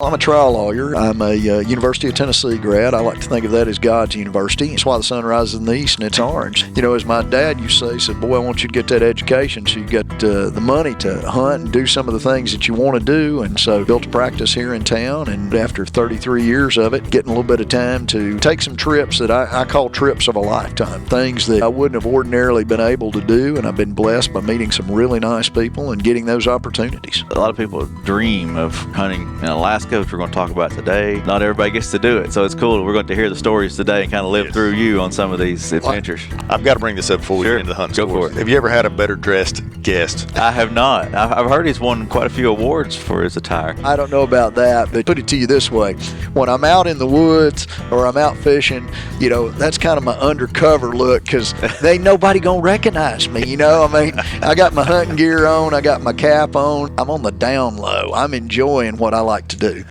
I'm a trial lawyer. I'm a University of Tennessee grad. I like to think of that as God's university. It's why the sun rises in the east and it's orange. You know, as my dad used to say, he said, boy, I want you to get that education so you get the money to hunt and do some of the things that you want to do. And so built a practice here in town. And after 33 years of it, getting a little bit of time to take some trips that I call trips of a lifetime, things that I wouldn't have ordinarily been able to do. And I've been blessed by meeting some really nice people and getting those opportunities. A lot of people dream of hunting in Alaska, which we're going to talk about today. Not everybody gets to do it, so it's cool. We're going to hear the stories today and kind of live through you on some of these adventures. I've got to bring this up before we get into the hunting stories. Go for it. Have you ever had a better dressed guest? I have not. I've heard he's won quite a few awards for his attire. I don't know about that, but put it to you this way. When I'm out in the woods or I'm out fishing, you know, that's kind of my undercover look because ain't nobody going to recognize me, you know? I mean, I got my hunting gear on, I got my cap on. I'm on the down low. I'm enjoying what I like to do.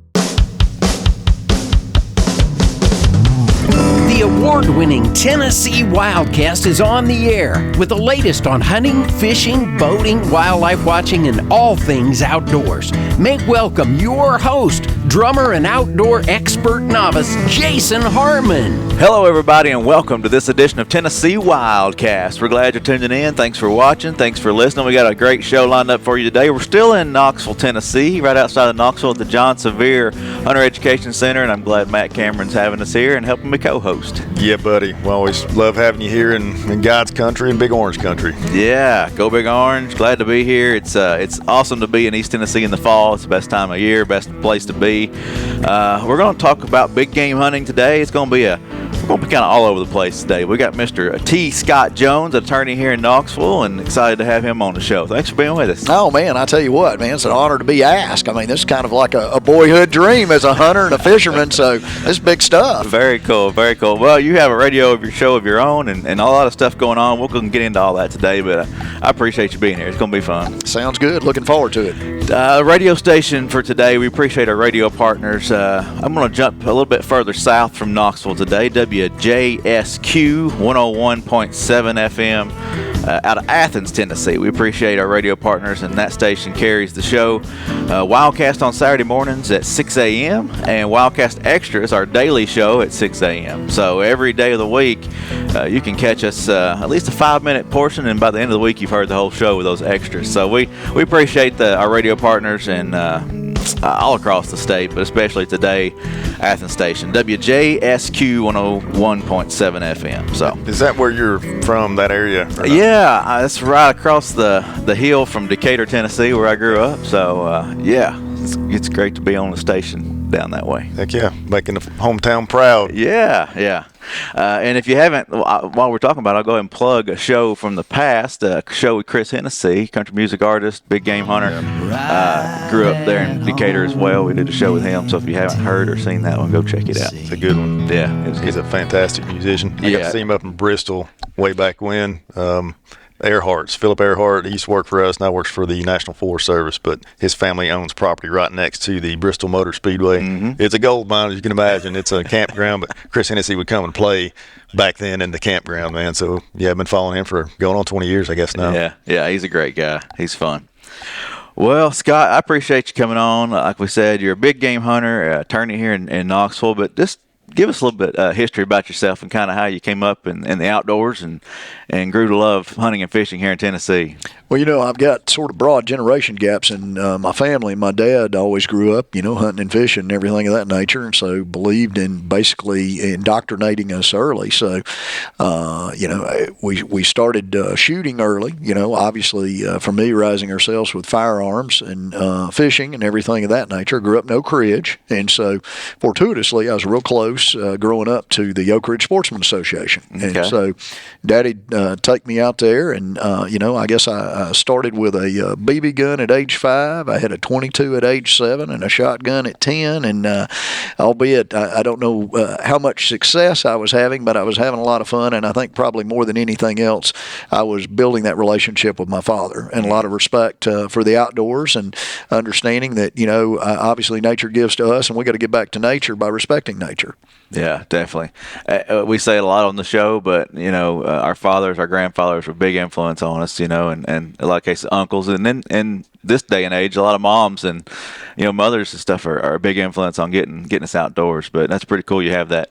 The award-winning Tennessee Wildcast is on the air with the latest on hunting, fishing, boating, wildlife watching, and all things outdoors. Make welcome your host, drummer and outdoor expert novice, Jason Harmon. Hello, everybody, and welcome to this edition of Tennessee Wildcast. We're glad you're tuning in. Thanks for watching. Thanks for listening. We got a great show lined up for you today. We're still in Knoxville, Tennessee, right outside of Knoxville at the John Sevier Hunter Education Center, and I'm glad Matt Cameron's having us here and helping me co-host. Yeah, buddy. We always love having you here in God's country and Big Orange country. Yeah, go Big Orange. Glad to be here. It's awesome to be in East Tennessee in the fall. It's the best time of year, best place to be. We're going to talk about big game hunting today. We're going to be kind of all over the place today. We got Mr. T. Scott Jones, attorney here in Knoxville, and excited to have him on the show. Thanks for being with us. Oh, man, I tell you what, man, it's an honor to be asked. I mean, this is kind of like a boyhood dream as a hunter and a fisherman, so this is big stuff. Very cool, very cool. Well, you have a radio show of your own and a lot of stuff going on. We're going to get into all that today, but I appreciate you being here. It's going to be fun. Sounds good. Looking forward to it. Radio station for today, we appreciate our radio partners. I'm going to jump a little bit further south from Knoxville today, WJSQ 101.7 FM. Out of Athens, Tennessee. We appreciate our radio partners, and that station carries the show. Wildcast on Saturday mornings at 6 a.m. and Wildcast Extras, our daily show, at 6 a.m. So every day of the week, you can catch us at least a 5-minute portion, and by the end of the week, you've heard the whole show with those extras. So we appreciate our radio partners and all across the state, but especially today, Athens station, WJSQ 101.7 FM. So is that where you're from, that area? Yeah, that's right across the hill from Decatur, Tennessee, where I grew up. So yeah, it's great to be on the station down that way. Heck yeah, making the hometown proud. Yeah. And if you haven't, while we're talking about it, I'll go ahead and plug a show from the past, a show with Chris Hennessy, country music artist, big game hunter. Grew up there in Decatur as well. We did a show with him, so if you haven't heard or seen that one, go check it out. It's a good one. Yeah. He's a fantastic musician. I got to see him up in Bristol way back when. Philip Earhart, he used to work for us, now works for the National Forest Service, but his family owns property right next to the Bristol Motor Speedway. Mm-hmm. It's a gold mine, as you can imagine. It's a campground, but Chris Hennessy would come and play back then in the campground, man. So, yeah, I've been following him for going on 20 years, I guess, now. Yeah, he's a great guy. He's fun. Well, Scott, I appreciate you coming on. Like we said, you're a big game hunter, attorney here in Knoxville, but just give us a little bit history about yourself and kind of how you came up in the outdoors and grew to love hunting and fishing here in Tennessee. Well, you know, I've got sort of broad generation gaps in my family. My dad always grew up, you know, hunting and fishing and everything of that nature, and so believed in basically indoctrinating us early. So, you know, we started shooting early, you know, obviously familiarizing ourselves with firearms and fishing and everything of that nature. Grew up in Oak Ridge, and so fortuitously I was real close growing up to the Oak Ridge Sportsman Association. Okay. And so Daddy'd take me out there, and, you know, I guess I started with a BB gun at age 5. I had a .22 at age 7 and a shotgun at 10. And albeit I don't know how much success I was having, but I was having a lot of fun. And I think probably more than anything else, I was building that relationship with my father and a lot of respect for the outdoors and understanding that, you know, obviously nature gives to us, and we got to get back to nature by respecting nature. Yeah, definitely. We say it a lot on the show, but our fathers, our grandfathers were a big influence on us. And in a lot of cases, uncles, and then in this day and age, a lot of moms and mothers and stuff are a big influence on getting us outdoors. But that's pretty cool. You have that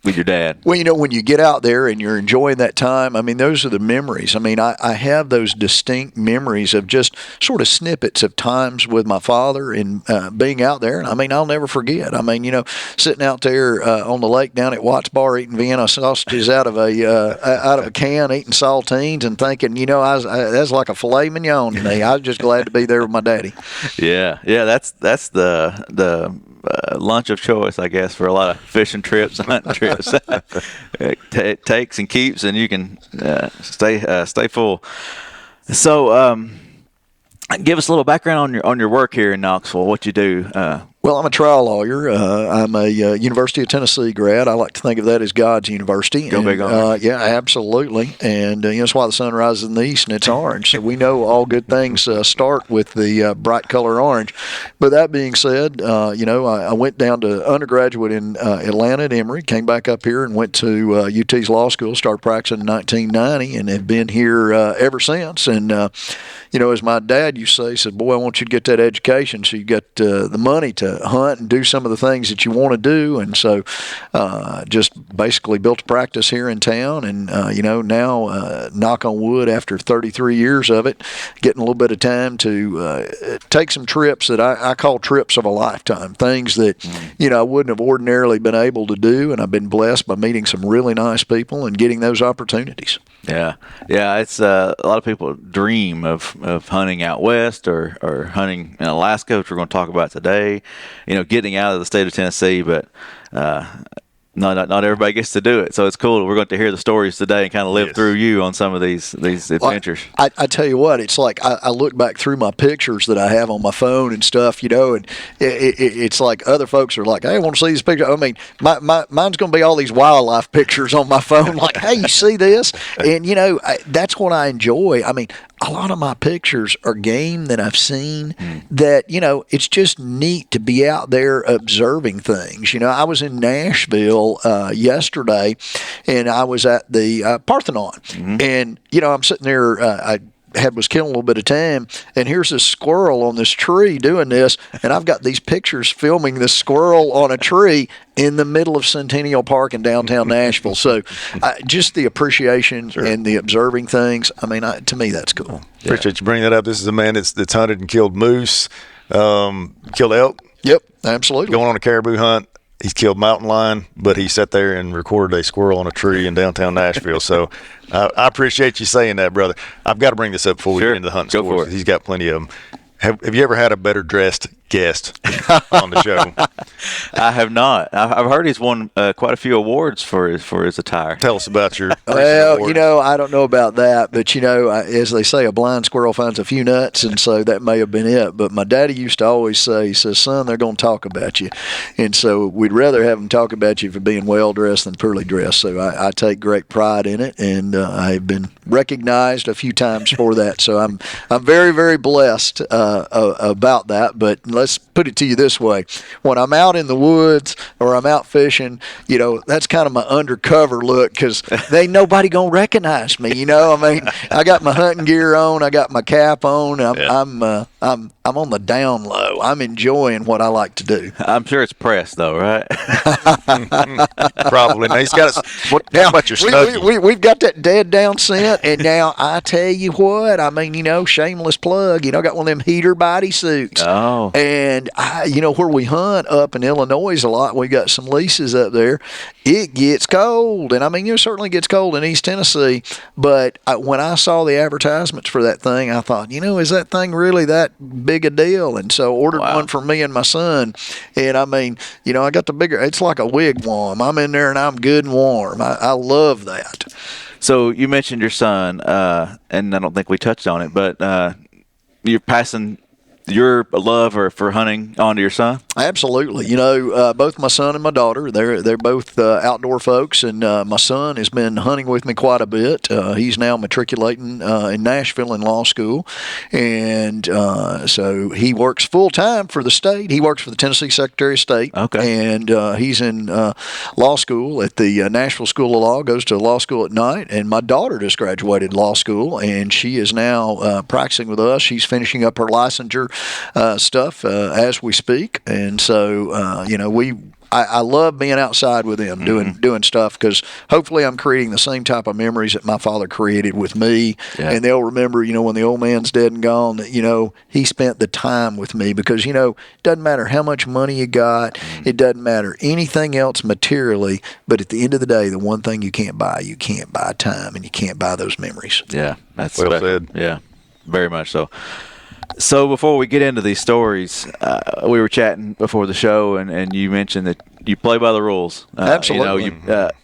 with your dad. Well, when you get out there and you're enjoying that time, I mean, those are the memories. I mean, I have those distinct memories of just sort of snippets of times with my father and being out there. And I mean, I'll never forget. I mean, sitting out there on the lake down at Watts Bar eating Vienna sausages out of a can, eating saltines, and thinking, that's like a filet mignon to me. I was just glad to be there with my daddy. Yeah, that's the lunch of choice, I guess, for a lot of fishing trips and hunting trips. It takes and keeps, and you can stay full. So, give us a little background on your work here in Knoxville. What you do? Well, I'm a trial lawyer. I'm a University of Tennessee grad. I like to think of that as God's university. Go big on it. Yeah, absolutely. And that's why the sun rises in the east and it's orange. So we know all good things start with the bright color orange. But that being said, I went down to undergraduate in Atlanta at Emory, came back up here and went to UT's law school, started practicing in 1990, and have been here ever since. And, as my dad used to say, he said, boy, I want you to get that education so you get the money to hunt and do some of the things that you want to do. And so just basically built a practice here in town. And, now, knock on wood, after 33 years of it, getting a little bit of time to take some trips that I call trips of a lifetime, things that, I wouldn't have ordinarily been able to do. And I've been blessed by meeting some really nice people and getting those opportunities. Yeah. It's a lot of people dream of hunting out west or hunting in Alaska, which we're going to talk about today. Getting out of the state of Tennessee, but not everybody gets to do it. So it's cool. We're going to hear the stories today and kind of live through you on some of these adventures. Well, I tell you what, it's like I look back through my pictures that I have on my phone and stuff, and it's like other folks are like, hey, I want to see this picture. I mean, mine's going to be all these wildlife pictures on my phone, like, hey, you see this? And, that's what I enjoy. I mean, a lot of my pictures are game that I've seen that, it's just neat to be out there observing things. I was in Nashville yesterday, and I was at the Parthenon. And, I'm sitting there, I was killing a little bit of time, and here's this squirrel on this tree doing this, and I've got these pictures filming this squirrel on a tree in the middle of Centennial Park in downtown Nashville. So just the appreciation and the observing things, I mean, to me, that's cool. Appreciate you bringing that up. This is a man that's hunted and killed moose, killed elk. Yep, absolutely. Going on a caribou hunt. He's killed mountain lion, but he sat there and recorded a squirrel on a tree in downtown Nashville. So I appreciate you saying that, brother. I've got to bring this up before we get into the hunting sports. He's got plenty of them. Have you ever had a better dressed guest on the show? I have not. I've heard he's won quite a few awards for his attire. Tell us about your. Well, I don't know about that, but as they say, a blind squirrel finds a few nuts, and so that may have been it. But my daddy used to always say, he says, son, they're going to talk about you, and so we'd rather have them talk about you for being well dressed than poorly dressed. So I take great pride in it, and I've been recognized a few times for that. So I'm very, very blessed about that. But let's put it to you this way: when I'm out in the woods or I'm out fishing, that's kind of my undercover look, because ain't nobody gonna recognize me. I mean, I got my hunting gear on, I got my cap on. I'm on the down low. I'm enjoying what I like to do. I'm sure it's pressed though, right? Probably. Now he's got how about your Snuggie? We've got that dead down scent, and now I tell you what, I mean, shameless plug. I got one of them heater body suits. Oh. And where we hunt up in Illinois a lot, we got some leases up there. It gets cold, and I mean, it certainly gets cold in East Tennessee. But when I saw the advertisements for that thing, I thought, is that thing really that big a deal? And so ordered one for me and my son. And I mean, I got the bigger. It's like a wigwam. I'm in there and I'm good and warm. I love that. So you mentioned your son, and I don't think we touched on it, but you're passing your love for hunting onto your son? Absolutely. Both my son and my daughter, they're both outdoor folks, and my son has been hunting with me quite a bit. He's now matriculating in Nashville in law school, and so he works full time for the state. He works for the Tennessee Secretary of State, and he's in law school at the Nashville School of Law, goes to law school at night, and my daughter just graduated law school, and she is now practicing with us. She's finishing up her licensure stuff as we speak, and so I love being outside with them, doing stuff, because hopefully I'm creating the same type of memories that my father created with me, and they'll remember, when the old man's dead and gone, that he spent the time with me, because it doesn't matter how much money you got, it doesn't matter anything else materially, but at the end of the day, the one thing you can't buy time, and you can't buy those memories. Yeah, that's well said. Yeah, very much so. So before we get into these stories, we were chatting before the show, and you mentioned that you play by the rules. Absolutely.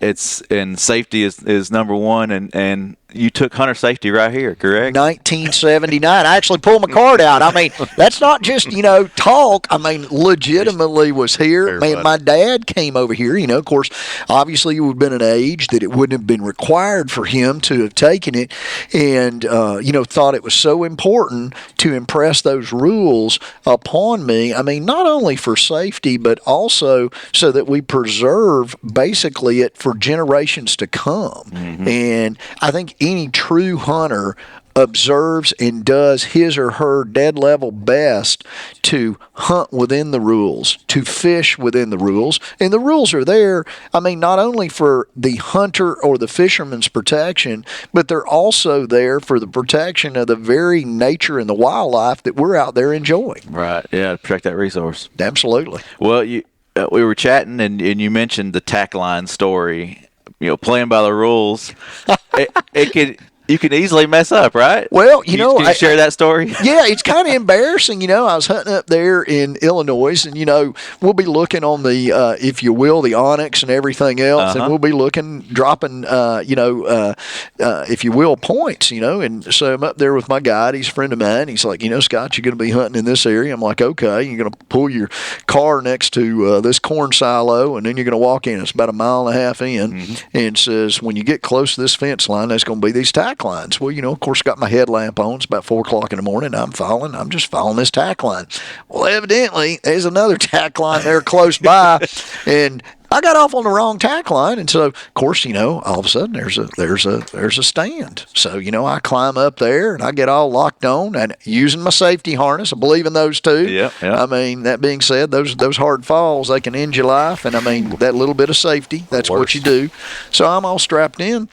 It's and safety is number one, and you took hunter safety right here, correct? 1979. I actually pulled my card out. I mean, that's not just, talk. I mean, legitimately was here. Man, my dad came over here. Of course, obviously he would have been an age that it wouldn't have been required for him to have taken it, and, thought it was so important to impress those rules upon me. I mean, not only for safety, but also so that we preserve basically it for generations to come. And I think any true hunter observes and does his or her dead level best to hunt within the rules, to fish within the rules. And the rules are there, I mean, not only for the hunter or the fisherman's protection, but they're also there for the protection of the very nature and the wildlife that we're out there enjoying. Right, yeah, to protect that resource. Absolutely. Well, we were chatting, and you mentioned the tack line story. Playing by the rules, you can easily mess up, right? Well, can you share that story? Yeah, it's kind of embarrassing. I was hunting up there in Illinois, and we'll be looking on the, if you will, the onyx and everything else, and we'll be dropping, if you will, points. And so I'm up there with my guide. He's a friend of mine. He's like, Scott, you're going to be hunting in this area. I'm like, okay. You're going to pull your car next to this corn silo, and then you're going to walk in. It's about 1.5 miles in, and says when you get close to this fence line, there's going to be these tack lines. Well, of course, got my headlamp on. It's about 4 o'clock in the morning. I'm just following this tack line. Well, evidently, there's another tack line there close by, and I got off on the wrong tack line, and so of course, all of a sudden there's a stand. So I climb up there and I get all locked on and using my safety harness. I believe in those too. Yeah. I mean, that being said, those hard falls, they can end your life, and I mean that little bit of safety, that's what you do. So I'm all strapped in.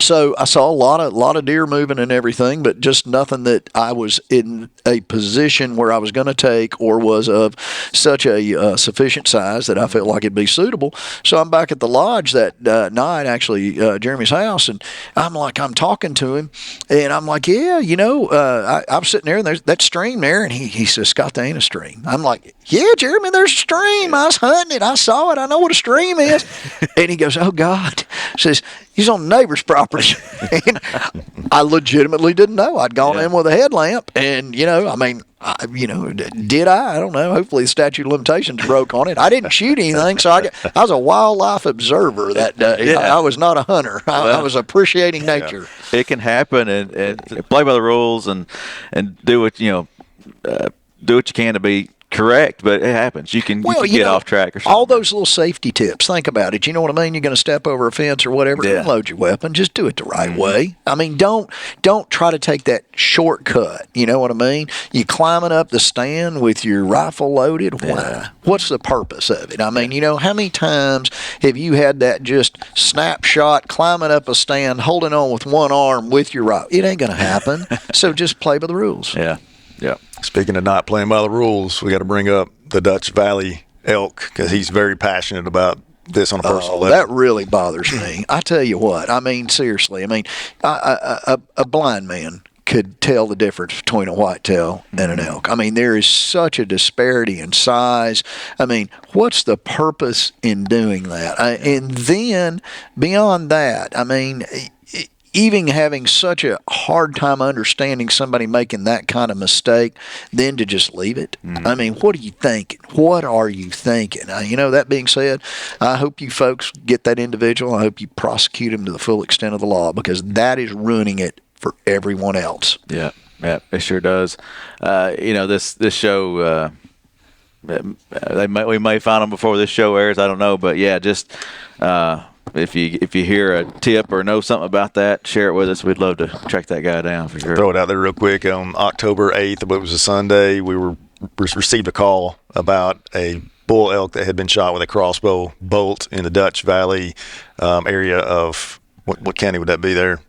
So I saw a lot of deer moving and everything, but just nothing that I was in a position where I was going to take or was of such a sufficient size that I felt like it'd be suitable. So I'm back at the lodge that night, actually, Jeremy's house, and I'm talking to him, and I'm like, yeah, I'm sitting there, and there's that stream there, and he says, Scott, there ain't a stream. I'm like, yeah, Jeremy, there's a stream. I was hunting it. I saw it. I know what a stream is. And he goes, oh, God. Says, he's on the neighbor's property. And I legitimately didn't know. I'd gone in with a headlamp, and, did I? I don't know. Hopefully the statute of limitations broke on it. I didn't shoot anything, so I was a wildlife observer that day. I was not a hunter. I was appreciating nature. It can happen, and play by the rules, and do what do what you can to be correct, but it happens. You can get off track or something. All those little safety tips, think about it. You know what I mean? You're going to step over a fence or whatever, don't load your weapon. Just do it the right way. I mean, don't try to take that shortcut. You know what I mean? You climbing up the stand with your rifle loaded. Why? What's the purpose of it? I mean, how many times have you had that just snapshot climbing up a stand, holding on with one arm with your rifle? It ain't going to happen. So just play by the rules. Yeah. Speaking of not playing by the rules, we got to bring up the Dutch Valley elk, because he's very passionate about this on a personal level. That really bothers me. I tell you what. I mean, seriously. I mean, a blind man could tell the difference between a whitetail and an elk. I mean, there is such a disparity in size. I mean, what's the purpose in doing that? And then beyond that, I mean, even having such a hard time understanding somebody making that kind of mistake, then to just leave it. I mean, what are you thinking? What are you thinking? That being said, I hope you folks get that individual. I hope you prosecute him to the full extent of the law, because that is ruining it for everyone else. Yeah, it sure does. This show, we may find them before this show airs. I don't know, but yeah, just if you hear a tip or know something about that, share it with us. We'd love to track that guy down for sure. Throw it out there real quick. On October 8th, but it was a Sunday, we received a call about a bull elk that had been shot with a crossbow bolt in the Dutch Valley area of what county would that be there?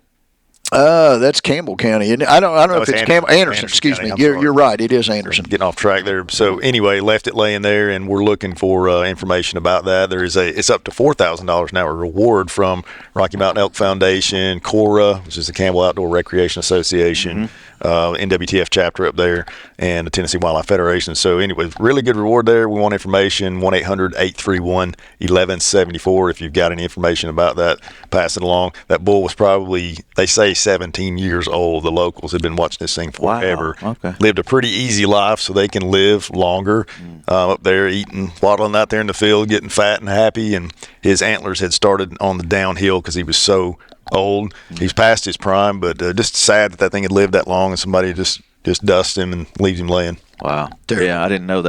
That's Campbell County. I don't know if it's Campbell. Anderson, excuse me. You're right. It is Anderson. Getting off track there. So anyway, left it laying there, and we're looking for information about that. It's up to $4,000 now, a reward from Rocky Mountain Elk Foundation, CORA, which is the Campbell Outdoor Recreation Association, NWTF chapter up there, and the Tennessee Wildlife Federation. So anyway, really good reward there. We want information, 1-800-831-1174. If you've got any information about that, pass it along. That bull was probably, they say, 17 years old. The locals have been watching this thing forever. Wow. Okay. Lived a pretty easy life, so they can live longer up there, eating, waddling out there in the field, getting fat and happy. And his antlers had started on the downhill because he was so old. He's past his prime, but just sad that thing had lived that long, and somebody just dusts him and leaves him laying. Wow. Yeah, I didn't know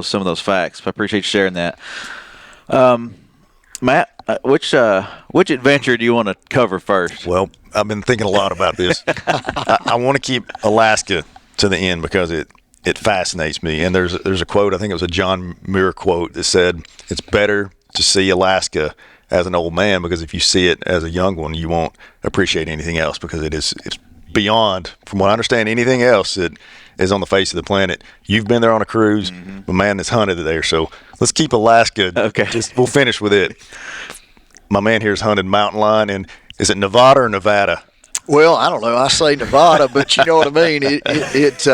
some of those facts. I appreciate you sharing that. Matt, which adventure do you want to cover first? Well, I've been thinking a lot about this. I want to keep Alaska to the end because it fascinates me. And there's a quote, I think it was a John Muir quote, that said, "It's better to see Alaska as an old man, because if you see it as a young one, you won't appreciate anything else, because it's beyond, from what I understand, anything else that is on the face of the planet." You've been there on a cruise, but man, that's hunted there. So let's keep Alaska. Okay. We'll finish with it. My man here's hunted mountain lion, and is it Nevada or Nevada? Well, I don't know. I say Nevada, but you know what I mean. It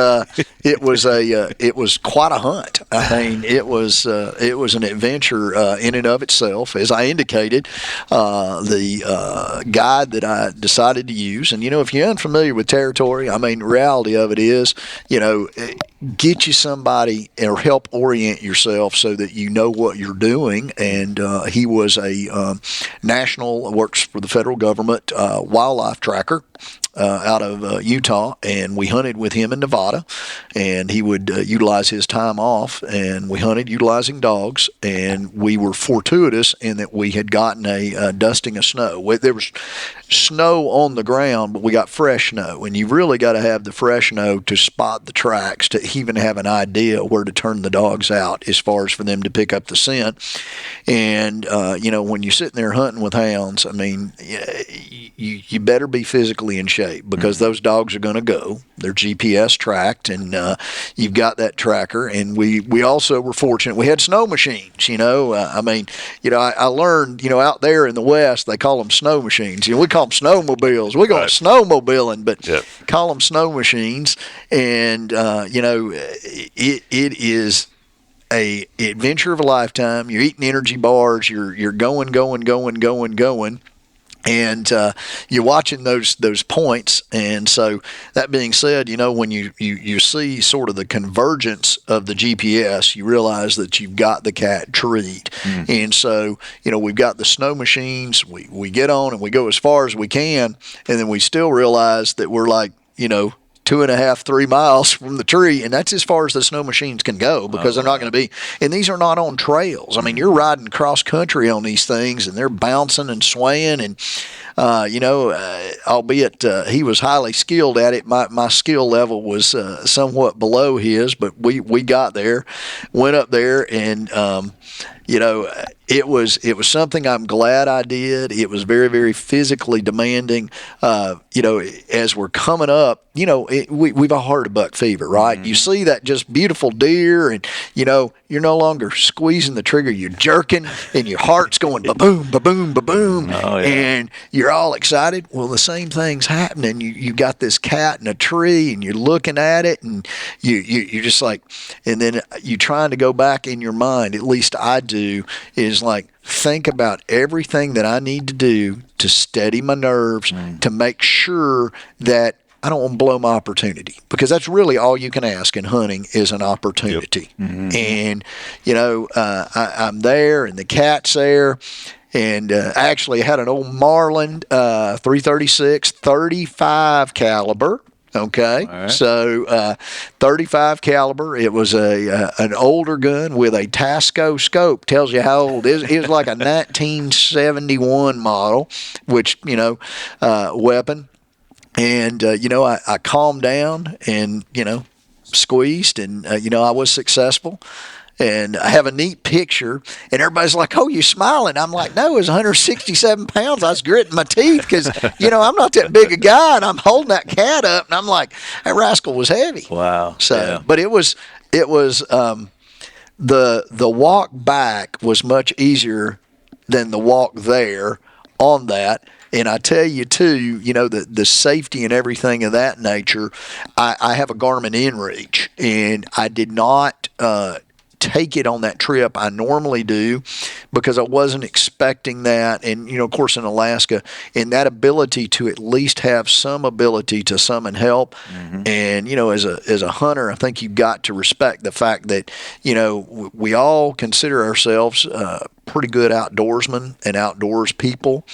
was quite a hunt. I mean, it was an adventure in and of itself. As I indicated, the guide that I decided to use, and if you're unfamiliar with territory, I mean, the reality of it is, get you somebody or help orient yourself so that you know what you're doing. And he was a national, works for the federal government, wildlife tracker out of Utah, and we hunted with him in Nevada, and he would utilize his time off, and we hunted utilizing dogs, and we were fortuitous in that we had gotten a dusting of snow. There was snow on the ground, but we got fresh snow, and you really got to have the fresh snow to spot the tracks, to even have an idea where to turn the dogs out as far as for them to pick up the scent. And when you're sitting there hunting with hounds, I mean, you better be physically in shape, because those dogs are going to go. They're GPS tracked, and you've got that tracker. And we also were fortunate. We had snow machines, I learned, out there in the West, they call them snow machines. We call them snowmobiles. We go snowmobiling, but call them snow machines. And, it is a adventure of a lifetime. You're eating energy bars. You're going. And you're watching those points. And so that being said, when you see sort of the convergence of the GPS, you realize that you've got the cat treed. And so, we've got the snow machines. We get on and we go as far as we can. And then we still realize that we're like, 2.5, 3 miles from the tree, and that's as far as the snow machines can go, because they're not going to be, and these are not on trails. I mean, you're riding cross country on these things, and they're bouncing and swaying, and albeit he was highly skilled at it, my skill level was somewhat below his, but we got there, went up there, and it was something I'm glad I did. It was very, very physically demanding. As we're coming up, we've all heard of buck fever, right? You see that just beautiful deer, and you're no longer squeezing the trigger, you're jerking, and your heart's going ba-boom, ba-boom, ba-boom, and you're all excited. Well, the same thing's happening. You got this cat in a tree, and you're looking at it, and you're just like, and then you trying to go back in your mind, at least I do, is like, think about everything that I need to do to steady my nerves, to make sure that I don't want to blow my opportunity, because that's really all you can ask in hunting is an opportunity. Yep. Mm-hmm. And, I'm there and the cat's there. And I actually had an old Marlin 336 35 caliber. Okay, right. So 35 caliber. It was an older gun with a Tasco scope. Tells you how old it is. It was like a 1971 model, which weapon. And I calmed down and squeezed, and I was successful. And I have a neat picture, and everybody's like, "Oh, you smiling?" I'm like, "No, it was 167 pounds. I was gritting my teeth because, I'm not that big a guy, and I'm holding that cat up, and I'm like, that rascal was heavy." Wow. So, yeah. But it was the walk back was much easier than the walk there on that. And I tell you, too, the safety and everything of that nature, I have a Garmin inReach, and I did not take it on that trip. I normally do, because I wasn't expecting that. And, of course, in Alaska, and that ability to at least have some ability to summon help. Mm-hmm. And, as a hunter, I think you've got to respect the fact that, we all consider ourselves pretty good outdoorsmen and outdoors people,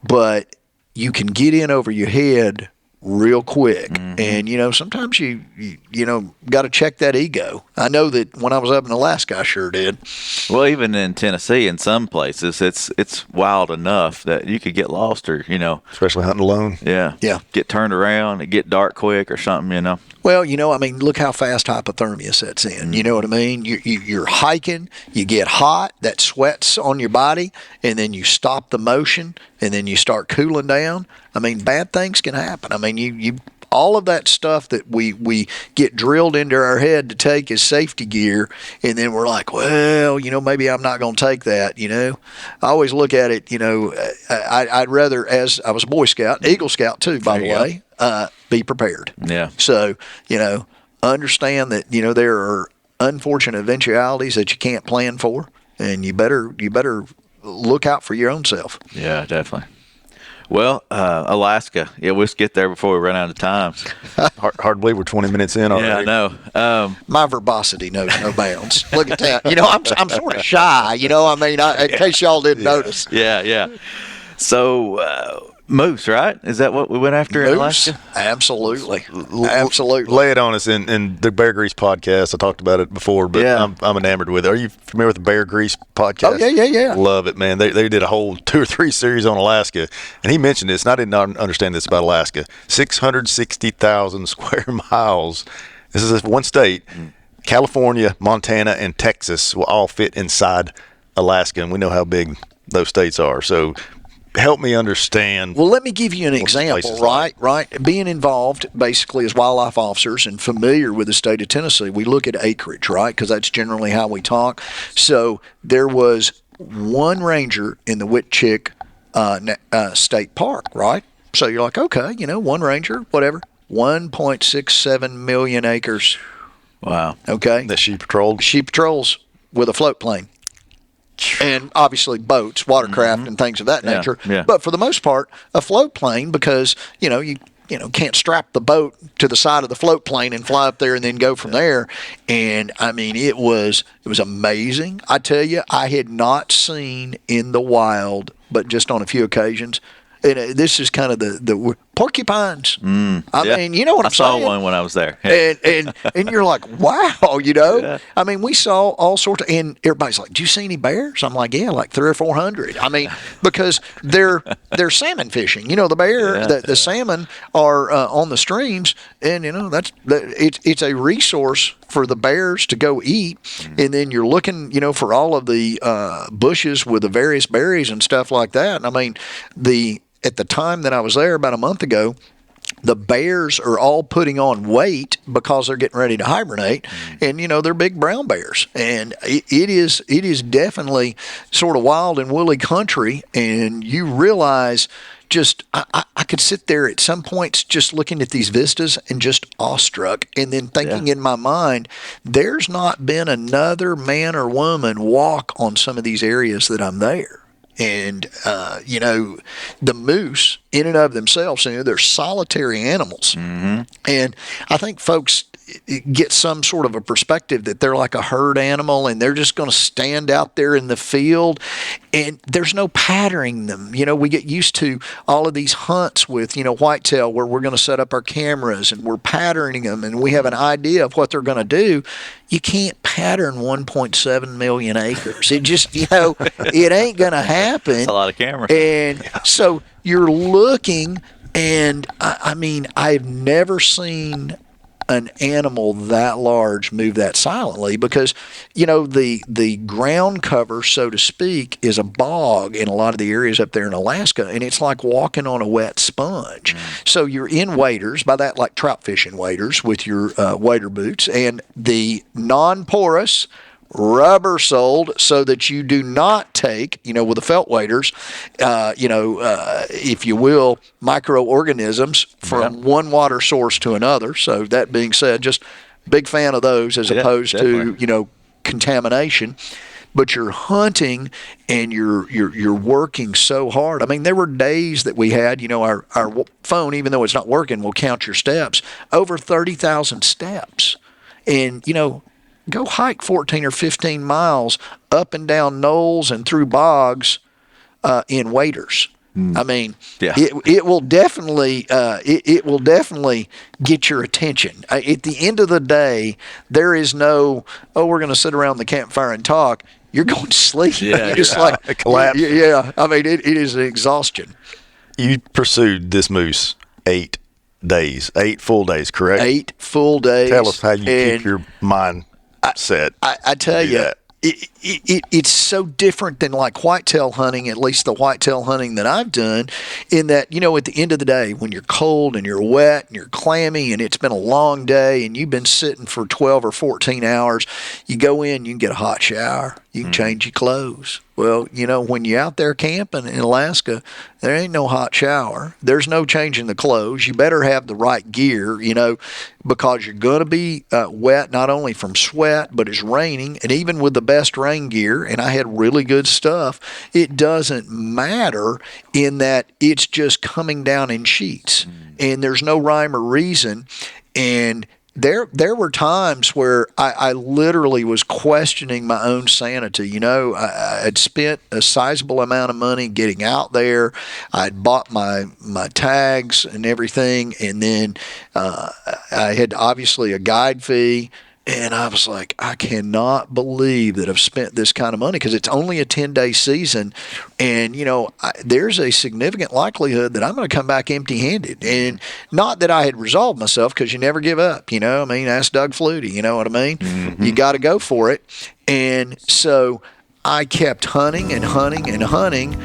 but you can get in over your head real quick. Mm-hmm. And, sometimes you got to check that ego. I know that when I was up in Alaska, I sure did. Well, even in Tennessee, in some places, it's wild enough that you could get lost, or, especially hunting alone. Yeah. Get turned around, it get dark quick or something, Well, look how fast hypothermia sets in. You know what I mean? You're hiking, you get hot, that sweats on your body, and then you stop the motion, and then you start cooling down. Bad things can happen. You all of that stuff that we get drilled into our head to take as safety gear, and then we're like, well, maybe I'm not going to take that. I always look at it, I'd rather, as I was a Boy Scout, Eagle Scout too, by the way, be prepared. Yeah. So, understand that, there are unfortunate eventualities that you can't plan for, and you better look out for your own self. Yeah, definitely. Well, Alaska. Yeah, we'll just get there before we run out of time. Hard to believe we're 20 minutes in already. Yeah, I know. My verbosity knows no bounds. Look at that. I'm sort of shy. In case y'all didn't notice. Yeah. So, moose, right? Is that what we went after in Alaska? Absolutely. Lay it on us. In the Bear Grease podcast, I talked about it before, but yeah. I'm enamored with it. Are you familiar with the Bear Grease podcast? Oh, yeah. Love it, man. They did a whole 2 or 3 series on Alaska, and he mentioned this, and I did not understand this about Alaska. 660,000 square miles. This is one state. California, Montana, and Texas will all fit inside Alaska, and we know how big those states are. So help me understand. Well, let me give you an example, right? Being involved basically as wildlife officers and familiar with the state of Tennessee, we look at acreage, right? Because that's generally how we talk. So there was one ranger in the Whitchick State Park, right? So you're like, okay, one ranger, whatever. 1.67 million acres. Wow. Okay. That she patrolled? She patrols with a float plane. And obviously boats, watercraft, and things of that nature. Yeah. But for the most part, a float plane, because you can't strap the boat to the side of the float plane and fly up there and then go from there. And it was amazing. I tell you, I had not seen in the wild, but just on a few occasions. And this is kind of the porcupines. I mean, you know what I'm saying? I saw one when I was there. and you're like, wow, Yeah. we saw all sorts of, and everybody's like, do you see any bears? I'm like, yeah, like 300 or 400. Because they're salmon fishing. The bear, the salmon are on the streams, and it's a resource for the bears to go eat. And then you're looking, for all of the bushes with the various berries and stuff like that. And at the time that I was there about a month ago, the bears are all putting on weight because they're getting ready to hibernate, and they're big brown bears, and it is definitely sort of wild and woolly country, and you realize just I could sit there at some points just looking at these vistas and just awestruck, and then thinking in my mind, there's not been another man or woman walk on some of these areas that I'm there. And, the moose in and of themselves, they're solitary animals. Mm-hmm. And I think folks get some sort of a perspective that they're like a herd animal and they're just going to stand out there in the field, and there's no patterning them. We get used to all of these hunts with, whitetail, where we're going to set up our cameras and we're patterning them and we have an idea of what they're going to do. You can't pattern 1.7 million acres. It just, it ain't going to happen. That's a lot of cameras. And so you're looking, and I've never seen an animal that large move that silently, because the ground cover, so to speak, is a bog in a lot of the areas up there in Alaska, and it's like walking on a wet sponge. So you're in waders, by that like trout fishing waders, with your wader boots, and the non-porous rubber soled, so that you do not take, with the felt waders, if you will, microorganisms from one water source to another. So that being said, just big fan of those as opposed definitely. To, contamination. But you're hunting and you're working so hard. There were days that we had, our phone, even though it's not working, will count your steps, over 30,000 steps. And, go hike 14 or 15 miles up and down knolls and through bogs in waders. It will definitely get your attention. At the end of the day, there is no, we're going to sit around the campfire and talk. You're going to sleep. Yeah, you're just like collapse. Yeah. It is an exhaustion. You pursued this moose 8 days, 8 full days, correct? 8 full days. Tell us how you keep your mind set. I tell you, it's so different than like whitetail hunting, at least the whitetail hunting that I've done, in that, at the end of the day, when you're cold and you're wet and you're clammy and it's been a long day and you've been sitting for 12 or 14 hours, you go in, you can get a hot shower, you can change your clothes. Well, when you're out there camping in Alaska, there ain't no hot shower. There's no changing the clothes. You better have the right gear, because you're going to be wet, not only from sweat, but it's raining. And even with the best rain gear, and I had really good stuff, it doesn't matter in that it's just coming down in sheets. And there's no rhyme or reason. And there were times where I literally was questioning my own sanity. I had spent a sizable amount of money getting out there. I'd bought my tags and everything, and then I had obviously a guide fee. And I was like, I cannot believe that I've spent this kind of money, because it's only a 10-day season. And, there's a significant likelihood that I'm going to come back empty-handed. And not that I had resolved myself, because you never give up, ask Doug Flutie, you know what I mean? Mm-hmm. You got to go for it. And so I kept hunting and hunting and hunting,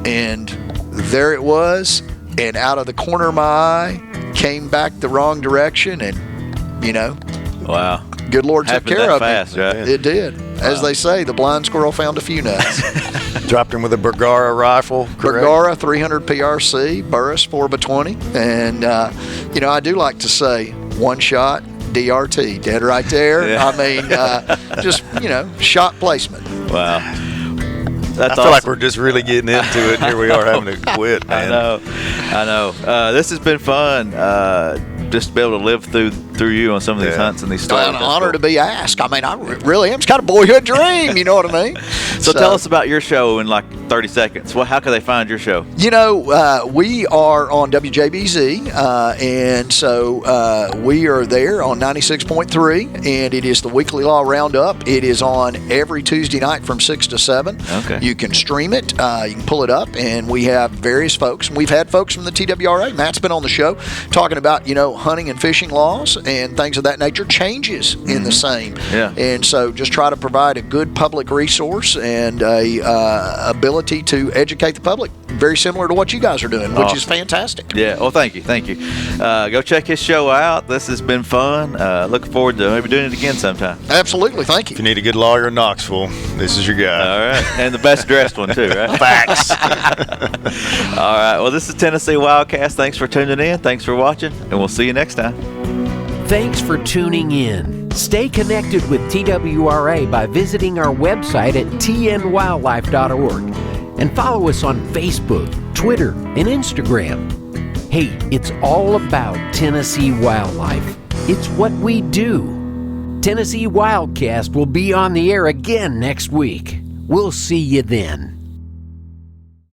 and there it was. And out of the corner of my eye, came back the wrong direction, and, wow. Good Lord took care of fast, me. Right? It did. Wow. As they say, the blind squirrel found a few nuts. Dropped him with a Bergara rifle, correct? Bergara 300 PRC, Burris 4x20. And, I do like to say, one shot, DRT, dead right there. Yeah. Just, shot placement. Wow. I feel like we're just really getting into it, and here we are having to quit, man. I know. This has been fun. Just to be able to live through you on some of these hunts and these stories. An honor to be asked. I really am. It's kind of a boyhood dream, you know what I mean? So tell us about your show in like 30 seconds. Well, how can they find your show? We are on WJBZ, and so we are there on 96.3, and it is the Weekly Law Roundup. It is on every Tuesday night from 6 to 7. Okay. You can stream it. You can pull it up, and we have various folks. We've had folks from the TWRA. Matt's been on the show talking about, hunting and fishing laws and things of that nature, changes in the same. Yeah. And so just try to provide a good public resource and a ability to educate the public, very similar to what you guys are doing, which is fantastic. Yeah. Well, thank you. Go check his show out. This has been fun. Looking forward to maybe doing it again sometime. Absolutely. Thank you. If you need a good lawyer in Knoxville, this is your guy. All right. And the best dressed one too, right? Facts. All right. Well, this is Tennessee Wildcast. Thanks for tuning in. Thanks for watching, and we'll see you next time. Thanks for tuning in. Stay connected with TWRA by visiting our website at tnwildlife.org. And follow us on Facebook, Twitter, and Instagram. Hey, it's all about Tennessee wildlife. It's what we do. Tennessee Wildcast will be on the air again next week. We'll see you then.